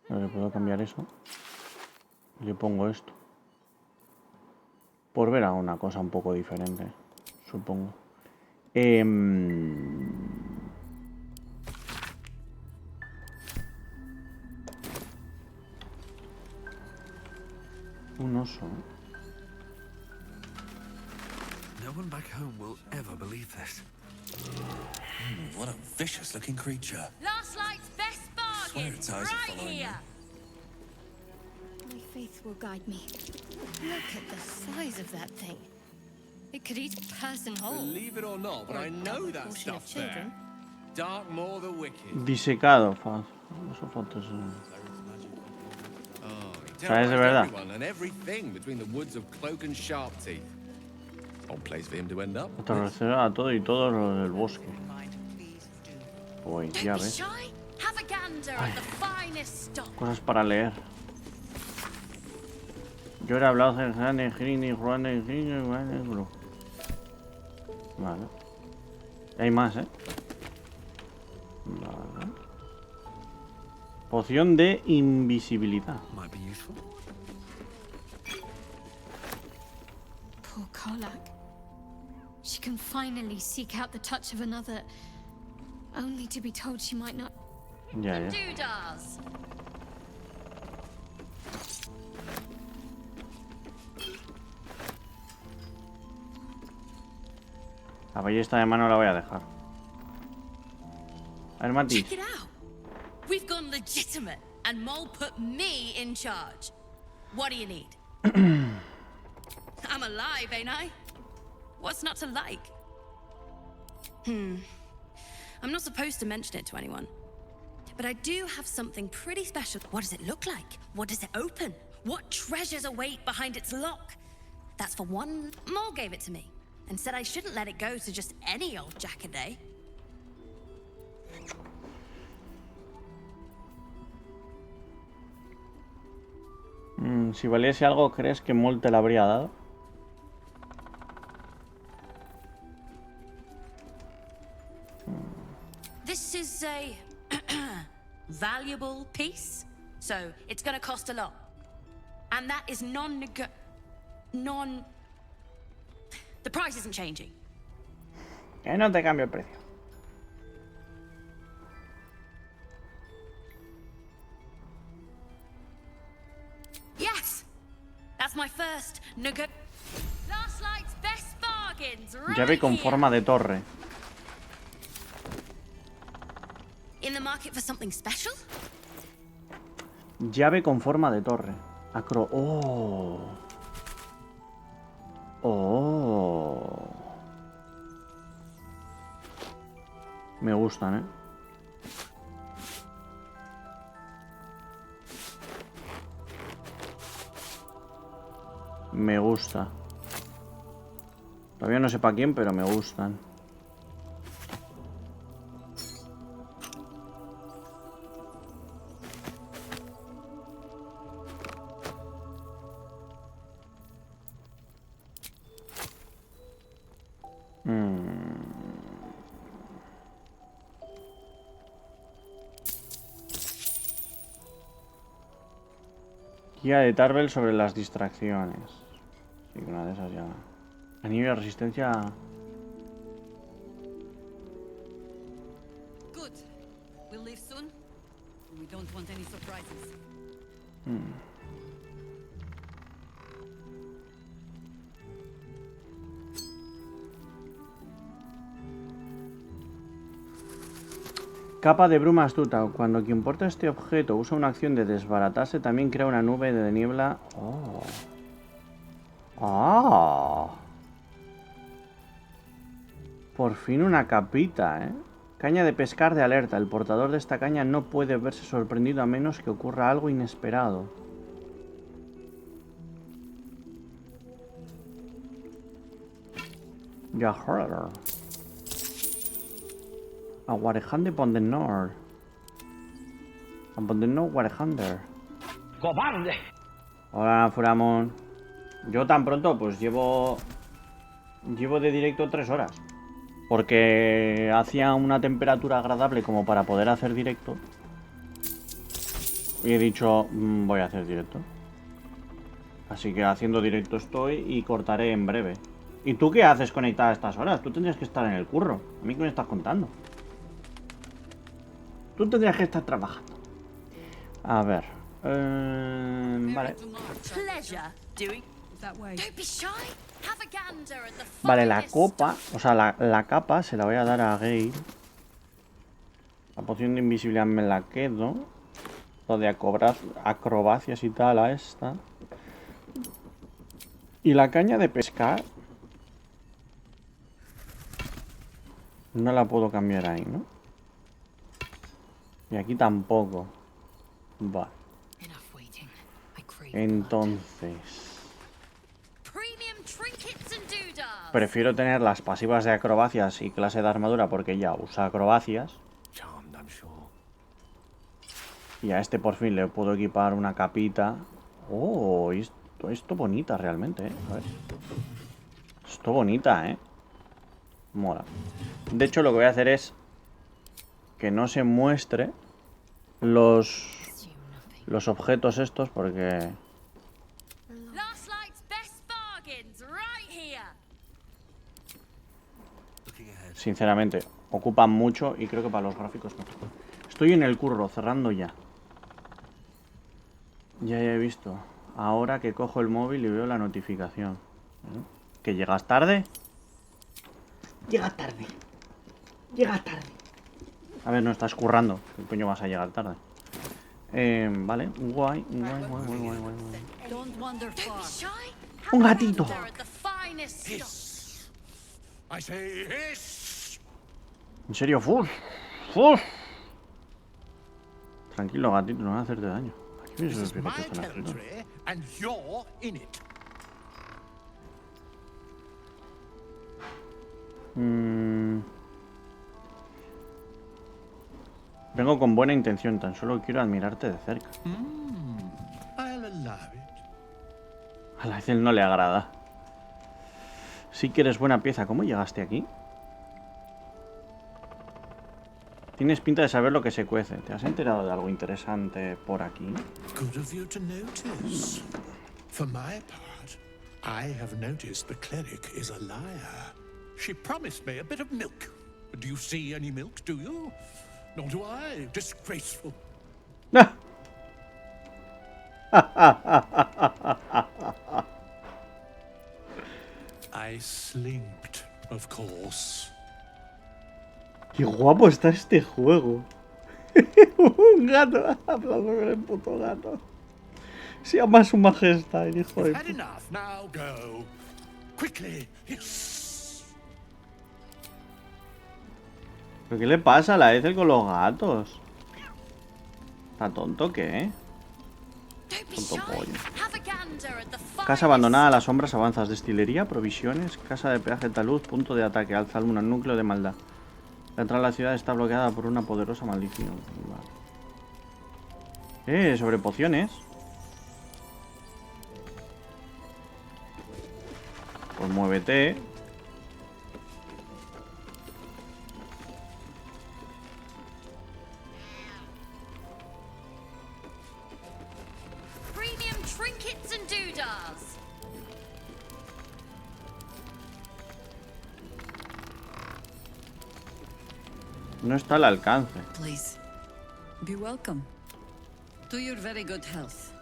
Le puedo cambiar eso. Y le pongo esto. Por ver a una cosa un poco diferente, supongo. Un oso. No one back home will ever believe this. What a vicious-looking creature. Last night's best bargain, Swear its eyes are right following here. My faith will guide me. Look at the size of that thing. It could eat a person whole. Believe it or not, but Or a I know double that portion of stuff there. children. Dark more the wicked. Disecado. Eso fotos. ¿Sabes de verdad? Everyone and everything between the woods of Cloak and Sharp Teeth. Old place for him to end up. Atardecer a todo y todos los del bosque. Pues ya Don't be ves. shy. Have a gander at the finest stock. Cosas para leer. Yo he hablado de Jane, Grini, Juan, Grini, Bro. Vale. Y hay más, ¿eh? Vale. Poción de invisibilidad. Might be useful. Poor Karlatch. She can finally seek out the touch of another, only to be told she might not. Ya, ya. Doodas. La ballesta de mano la voy a dejar. A ver, Mati. Check it out. We've gone legitimate, and Mole put me in charge. What do you need? I'm alive, ain't I? What's not to like? I'm not supposed to mention it to anyone. But I do have something pretty special. What does it look like? What does it open? What treasures await behind its lock? That's for one. Mole gave it to me and said I shouldn't let it go to just any old Jackaday. Si valiese algo, ¿crees que Mol te la habría dado? This is a valuable piece, so it's gonna cost a lot. And that is The price isn't changing. Que no te cambio el precio. Yes! That's my first Last night's best bargains, right? Llave con here. forma de torre. In the market for something special? Llave con forma de torre. Acro. Oh. Oh. Me gustan, ¿eh? Me gusta. Todavía no sé para quién, pero me gustan. Guía de Tarbell sobre las distracciones. Sí, una de esas ya. Anillo de resistencia. We don't want any surprises. Capa de bruma astuta. Cuando quien porta este objeto usa una acción de desbaratarse, también crea una nube de niebla. Oh. Ah. Por fin una capita, ¿eh? Caña de pescar de alerta. El portador de esta caña no puede verse sorprendido a menos que ocurra algo inesperado. Geforce. A Warehande pon the Nord. A pon the Nord Warehander. ¡Cobarde! Hola, Furamon. Yo tan pronto, pues llevo de directo 3 horas. Porque hacía una temperatura agradable como para poder hacer directo. Y he dicho, voy a hacer directo. Así que haciendo directo estoy y cortaré en breve. ¿Y tú qué haces conectada a estas horas? Tú tendrías que estar en el curro. ¿A mí qué me estás contando? Tú tendrías que estar trabajando. A ver. Vale. Vale, la copa, o sea, la capa se la voy a dar a Gale. La poción de invisibilidad me la quedo. Lo de acrobacias y tal a esta. Y la caña de pescar no la puedo cambiar ahí, ¿no? Y aquí tampoco. Vale. Entonces prefiero tener las pasivas de acrobacias y clase de armadura porque ya usa acrobacias. Y a este por fin le puedo equipar una capita. Oh, esto bonita realmente, ¿eh? A ver. Esto bonita, ¿eh? Mola. De hecho, lo que voy a hacer es que no se muestre los objetos estos porque... Sinceramente, ocupan mucho y creo que para los gráficos no. Estoy en el curro, cerrando ya. Ya he visto. Ahora que cojo el móvil y veo la notificación. ¿Que llegas tarde? Llegas tarde. Llegas tarde. A ver, no estás currando. ¿Qué coño vas a llegar tarde? Vale, guay. Un gatito. En serio, ¡fuf! Tranquilo, gatito, no va a hacerte daño. Aquí me suele Vengo con buena intención, tan solo quiero admirarte de cerca. A la vez él no le agrada. Sí que eres buena pieza. ¿Cómo llegaste aquí? Tienes pinta de saber lo que se cuece. ¿Te has enterado de algo interesante por aquí? Good of you to notice. For my part, I have noticed the cleric is a liar. She promised me a bit of milk. Do you see any milk, do you? Nor do I. Disgraceful. I slinked, of course. Qué guapo está este juego. Un gato. Aplauso con el puto gato. Se llama su majestad, el hijo de puta. ¿Pero qué le pasa a la Ethel con los gatos? ¿Está tonto o qué? Tonto pollo. Casa abandonada a las sombras, avanzas. Destilería, provisiones, casa de peaje, talud, punto de ataque, alza luna, núcleo de maldad. La entrada a la ciudad está bloqueada por una poderosa maldición. Vale. Sobre pociones. Pues muévete. No está al alcance. Be welcome. To your very good health.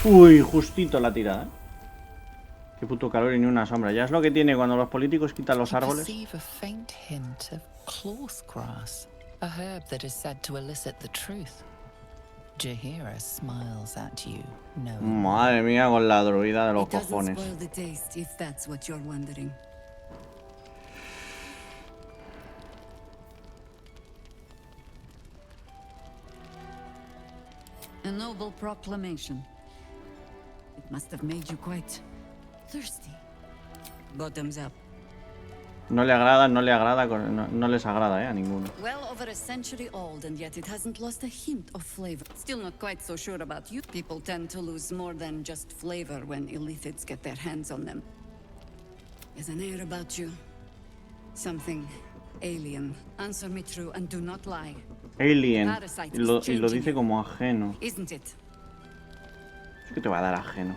Uy, justito la tirada. Qué puto calor y ni una sombra. Ya es lo que tiene cuando los políticos quitan los árboles. Perceive a faint hint of cloth grass, a herb that is said to elicit the truth. Jaheira smiles at you, knowing. Madre mía, con la druida de los cojones. Spoil the taste if that's what you're wondering. A noble proclamation. It must have made you quite thirsty. Bottoms up. No le agrada, no le agrada, no les agrada, a ninguno. Well over a century old, and yet it hasn't lost a hint of flavor. Still not quite so sure about you. People tend to lose more than just flavor when illithids get their hands on them. There's an air about you. Something alien. Answer me true and do not lie. Alien. Y lo dice como ajeno. Isn't it? Es que te va a dar ajeno.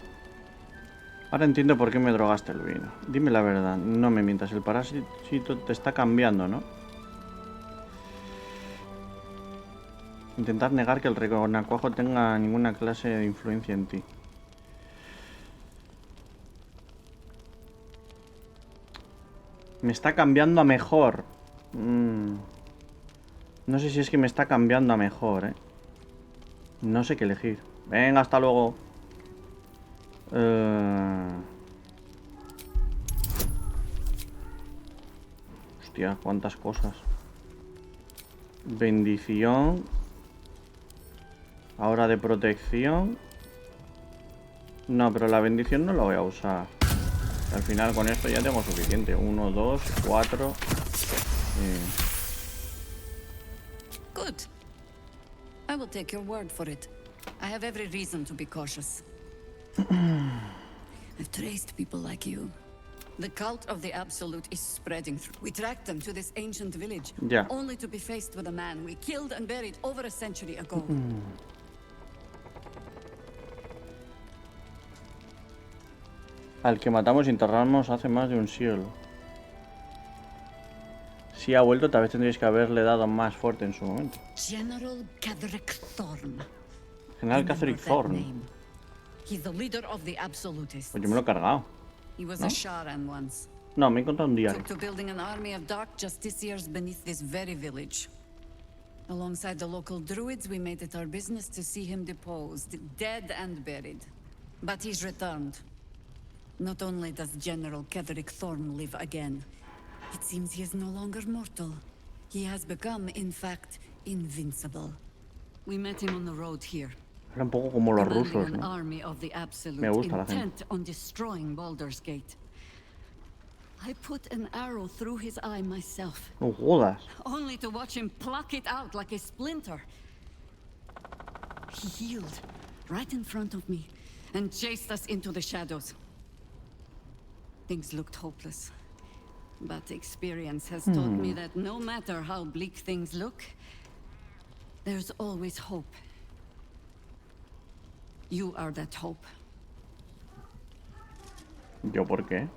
Ahora entiendo por qué me drogaste el vino. Dime la verdad, no me mientas. El parásito te está cambiando, ¿no? Intentar negar que el renacuajo tenga ninguna clase de influencia en ti. Me está cambiando a mejor. No sé si es que me está cambiando a mejor, ¿eh? No sé qué elegir. Venga, hasta luego. Hostia, cuántas cosas. Bendición. Ahora de protección. No, pero la bendición no la voy a usar. Al final con esto ya tengo suficiente. 1, 2, 4. Good. I will take your word for it. I have every reason to be cautious. I've traced people like you. The cult of the Absolute is spreading through. We tracked them to this ancient village, only to be faced with a man we killed and buried over a century ago. Al que matamos y enterramos hace más de un siglo. Si ha vuelto, tal vez tendríais que haberle dado más fuerte en su momento. General Catherick Thorn. General Catherick Thorn. He's the leader of the Absolutists. Pues yo me lo he cargado. He was a Sharan once. No, me he encontrado un diario. Took to building an army of dark justiciars beneath this very village. Alongside the local druids, we made it our business to see him deposed, dead and buried. But he's returned. Not only does General Catherick Thorn live again, it seems he is no longer mortal. He has become, in fact, invincible. We met him on the road here. Era un poco como los rusos, ¿no? Me gusta la gente. Intent on destroying Baldur's Gate. I put an arrow through his eye myself. No jodas. Only to watch him pluck it out like a splinter. He healed right in front of me and chased us into the shadows. Things looked hopeless. But experience has taught me that no matter how bleak things look, there's always hope. You are that hope. ¿Yo por qué?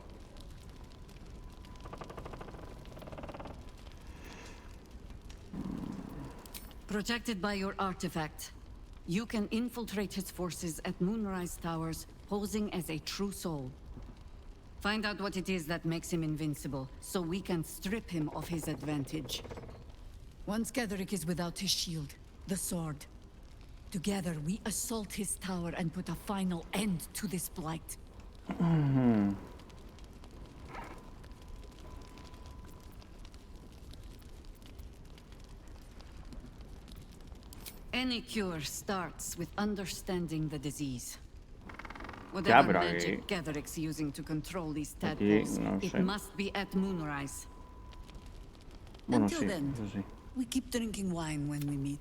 Protected by your artifact, you can infiltrate his forces at Moonrise Towers, posing as a true soul. Find out what it is that makes him invincible, so we can strip him of his advantage. Once Catherick is without his shield, the sword, together we assault his tower and put a final end to this blight. Any cure starts with understanding the disease. Whatever magic Catherick's using to control these tadpoles, it must be at Moonrise. Until then, we keep drinking wine when we meet.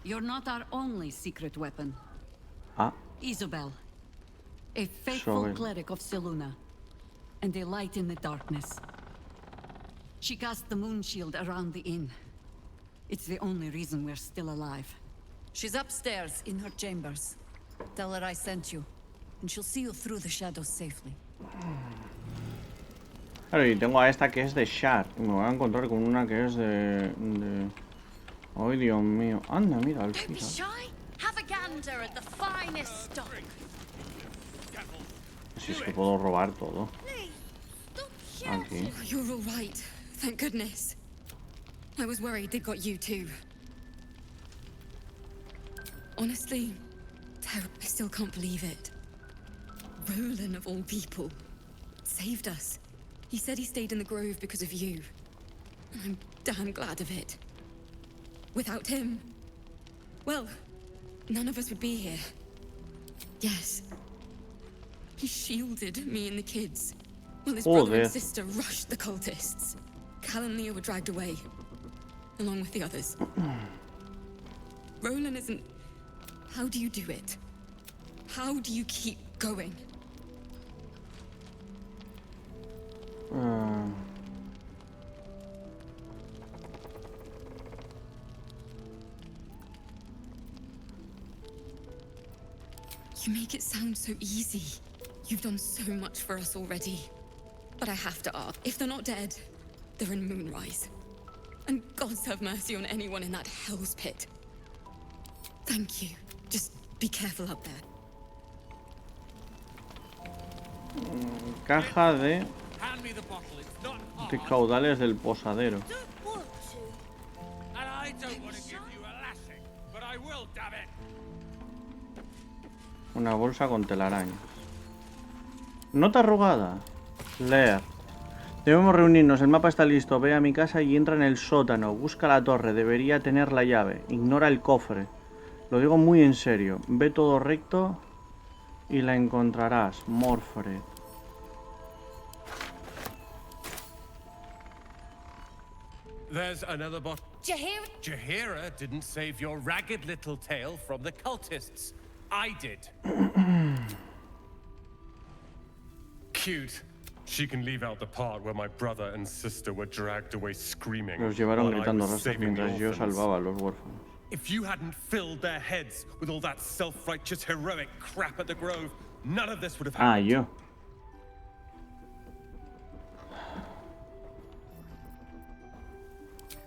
You're not our only secret weapon. Isobel, a faithful cleric of Selûne, and a light in the darkness. She cast the moon shield around the inn. It's the only reason we're still alive. She's upstairs in her chambers. Tell her I sent you, and she'll see you through the shadows safely. Claro, y tengo a esta que es de Shard. Y me voy a encontrar con una que es de... Ay, Dios mío. Anda, mira, al final. Si es que puedo robar todo. Aquí. Oh, you're all right. Thank goodness. I was worried they got you too. Honestly, I still can't believe it. Roland, of all people, saved us. He said he stayed in the grove because of you. And I'm damn glad of it. Without him, well, none of us would be here. Yes. He shielded me and the kids, while his brother and sister rushed the cultists. Cal and Leah were dragged away, along with the others. Roland isn't... How do you do it? How do you keep going? You make it sound so easy. You've done so much for us already. But I have to ask, if they're not dead, they're in Moonrise. And gods have mercy on anyone in that hell's pit. Thank you. Just be careful up there. Caja de caudales del posadero. Una bolsa con telarañas. Nota arrugada. Leer. Debemos reunirnos. El mapa está listo. Ve a mi casa y entra en el sótano. Busca la torre. Debería tener la llave. Ignora el cofre. Lo digo muy en serio. Ve todo recto y la encontrarás. Morfred. There's another bot. Jahira didn't save your ragged little tail from the cultists. I did. Cute. She can leave out the part where my brother and sister were dragged away screaming. Los llevaron gritando rastros mientras yo salvaba a los huérfanos. If you hadn't filled their heads with all that self-righteous heroic crap at the Grove, none of this would have happened. Yo.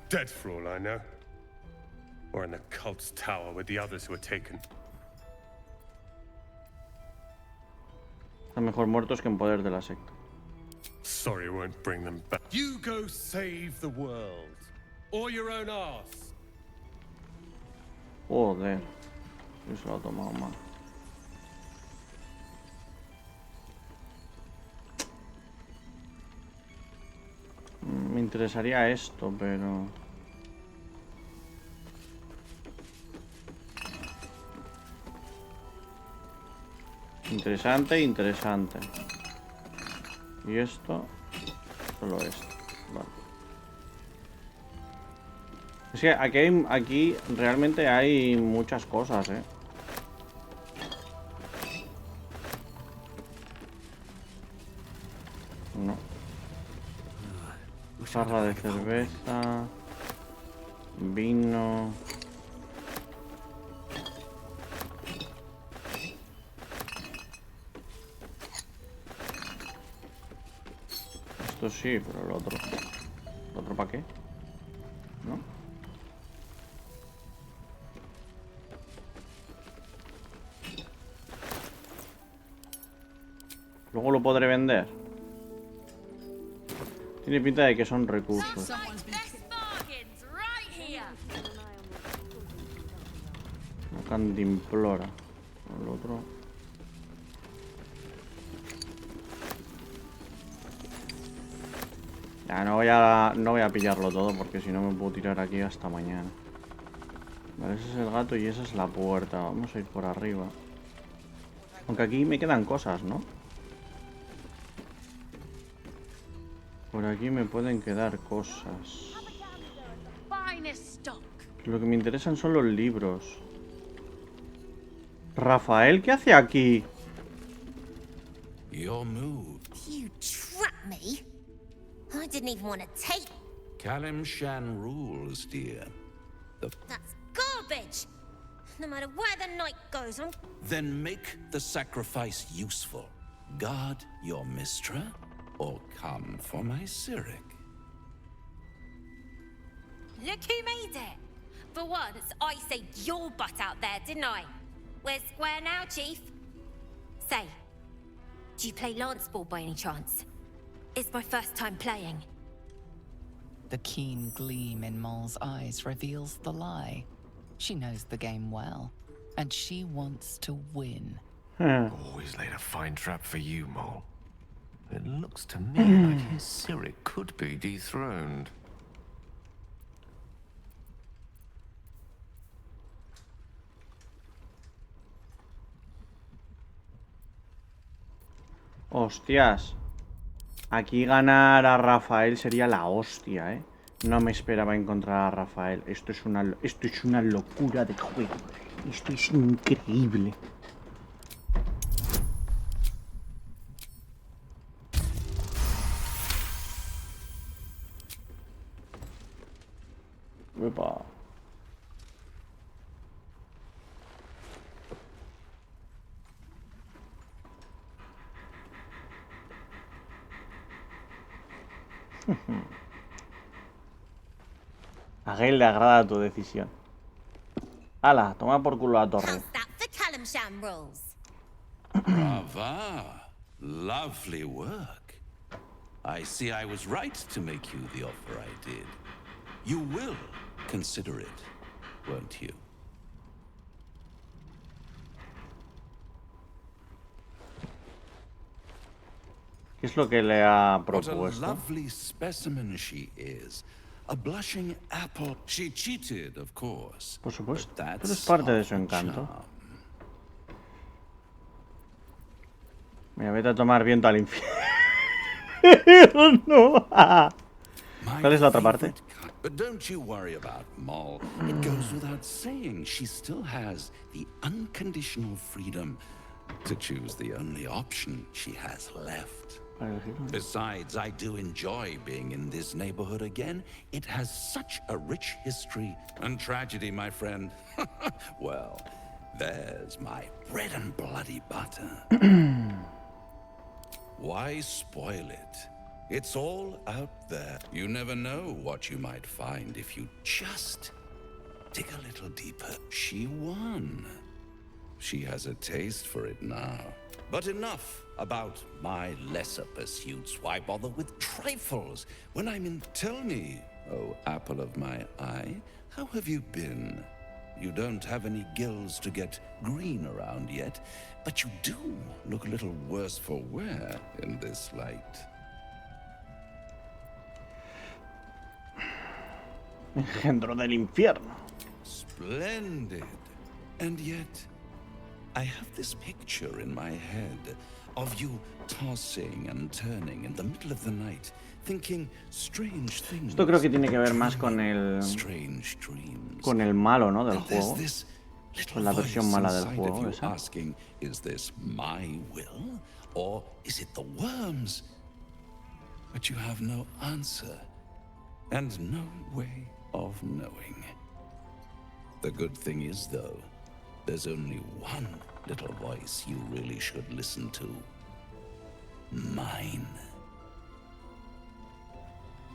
Dead for all I know. Or in the cult's tower with the others who were taken. Están mejor muertos que en poder de la secta. Sorry, won't bring them back. You go save the world. Or your own ass. Joder. Eso lo ha tomado mal. Me interesaría esto, pero... Interesante, interesante. Y esto... Solo esto. Vale. Es que aquí realmente hay muchas cosas, No. Jarra de cerveza. Vino. Esto sí, pero el otro. ¿El otro para qué? ¿No? Luego lo podré vender. Tiene pinta de que son recursos. Una cantimplora. El otro. Ya, no voy a pillarlo todo porque si no me puedo tirar aquí hasta mañana. Vale, ese es el gato y esa es la puerta. Vamos a ir por arriba. Aunque aquí me quedan cosas, ¿no? Por aquí me pueden quedar cosas. Lo que me interesan son los libros. Raphael, ¿qué hace aquí? Your move. You trapped me? I didn't even want to take... Kalimshan rules, dear. That's garbage! No matter where the night goes, I'm... Then make the sacrifice useful. Guard your Mistra, or come for my Cyric? Look who made it! For once, I saved your butt out there, didn't I? We're square now, Chief. Say, do you play lance ball by any chance? It's my first time playing. The keen gleam in Moll's eyes reveals the lie. She knows the game well, and she wants to win. Always laid a fine trap for you, Moll. It looks to me like his Cyric could be dethroned. Hostias. Aquí ganar a Raphael sería la hostia, ¿eh? No me esperaba encontrar a Raphael. Esto es una locura de juego. Esto es increíble. Uepa. A Gale le agrada tu decisión. Hala, toma por culo la torre. Brava. Lovely work. I see I was right to make you the offer I did. You will consider it, won't you? ¿Qué es lo que le ha What a propuesto? lovely specimen she is. A blushing apple. She cheated, of course. Por supuesto. But Pero es parte de su encanto. Mira, vete a tomar viento al infierno. No. ¿Cuál es la otra parte? But don't you worry about Moll. It goes without saying she still has the unconditional freedom to choose the only option she has left. Besides, I do enjoy being in this neighborhood again. It has such a rich history and tragedy, my friend. Well, there's my bread and bloody butter. Why spoil it? It's all out there. You never know what you might find if you just dig a little deeper. She won. She has a taste for it now. But enough about my lesser pursuits. Why bother with trifles when I'm in? Tell me, oh apple of my eye, how have you been? You don't have any gills to get green around yet, but you do look a little worse for wear in this light. Engendro del infierno. Splendid. And yet, I have this picture in my head of you tossing and turning in the middle of the night, thinking strange things. Esto creo que tiene que ver más con el malo, ¿no? Del juego. Con la versión mala del juego, esa. Asking, is this my will or is it the worms? But you have no answer and no way of knowing. The good thing is, though, there's only one little voice you really should listen to. Mine.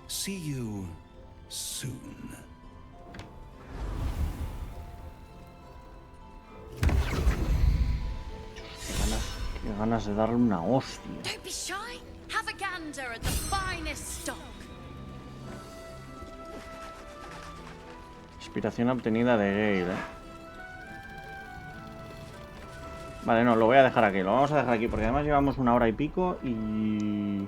See you soon. Qué ganas de darle una hostia. Don't be shy. Have a gander at the finest stock. Inspiración obtenida de Gale, ¿eh? Vale, no, lo voy a dejar aquí. Lo vamos a dejar aquí porque además llevamos 1 hora y pico y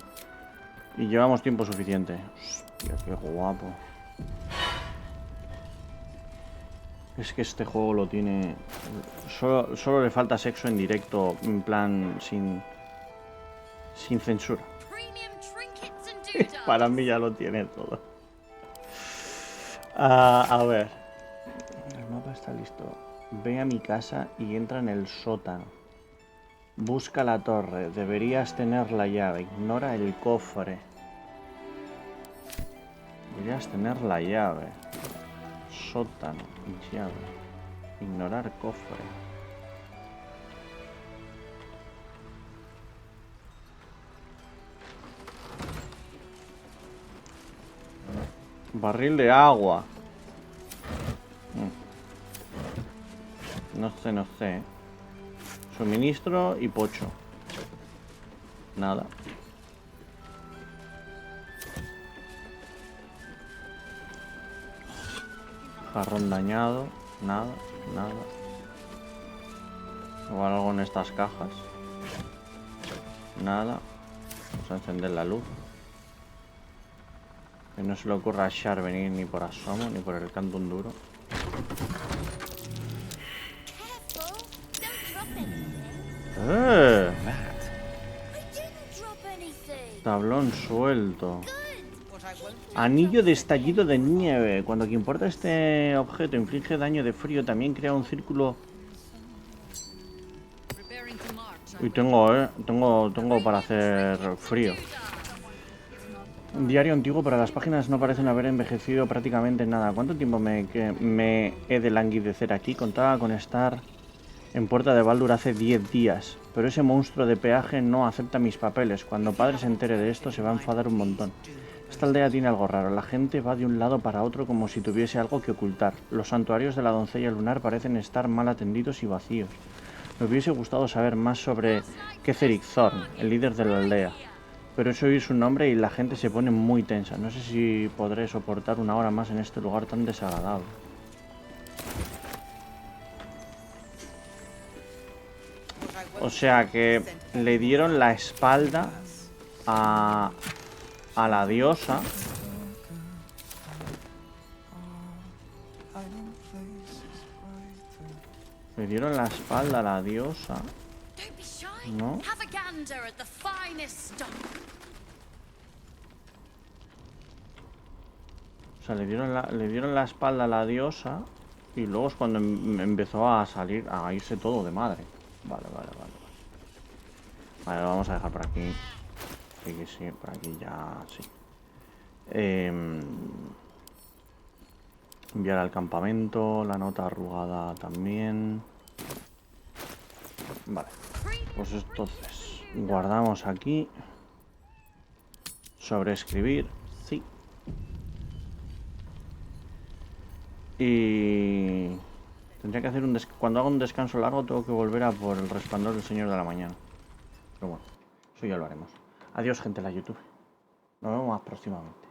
llevamos tiempo suficiente. Hostia, qué guapo. Es que este juego lo tiene... Solo le falta sexo en directo, en plan sin censura. Para mí ya lo tiene todo. A ver. El mapa está listo. Ve a mi casa y entra en el sótano. Busca la torre. Deberías tener la llave. Ignora el cofre. Deberías tener la llave. Sótano. Llave. Ignorar cofre. Barril de agua. No sé, no sé. Suministro y pocho. Nada. Jarrón dañado. Nada, nada. Igual algo en estas cajas. Nada. Vamos a encender la luz. Que no se le ocurra a Shar venir ni por asomo, ni por el canto un duro. Tablón suelto. Anillo de estallido de nieve. Cuando quien porta este objeto inflige daño de frío, también crea un círculo. Y tengo para hacer frío. Un diario antiguo, pero las páginas no parecen haber envejecido prácticamente nada. ¿Cuánto tiempo me he de languidecer aquí? Contaba con estar en puerta de Baldur hace 10 días. Pero ese monstruo de peaje no acepta mis papeles. Cuando padre se entere de esto se va a enfadar un montón. Esta aldea tiene algo raro. La gente va de un lado para otro como si tuviese algo que ocultar. Los santuarios de la doncella lunar parecen estar mal atendidos y vacíos. Me hubiese gustado saber más sobre Xenyx Q502, el líder de la aldea. Pero es oír su nombre y la gente se pone muy tensa. No sé si podré soportar una hora más en este lugar tan desagradable. O sea que le dieron la espalda a la diosa. Le dieron la espalda a la diosa. ¿No? O sea, le dieron la espalda a la diosa. Y luego es cuando empezó a salir, a irse todo de madre. Vale. Vale, lo vamos a dejar por aquí. Sí, por aquí ya, sí. Enviar al campamento, la nota arrugada también. Vale, pues entonces guardamos aquí. Sobreescribir, sí. Y tendría que hacer cuando haga un descanso largo tengo que volver a por el resplandor del Señor de la Mañana. Pero bueno, eso ya lo haremos. Adiós, gente de la YouTube. Nos vemos más próximamente.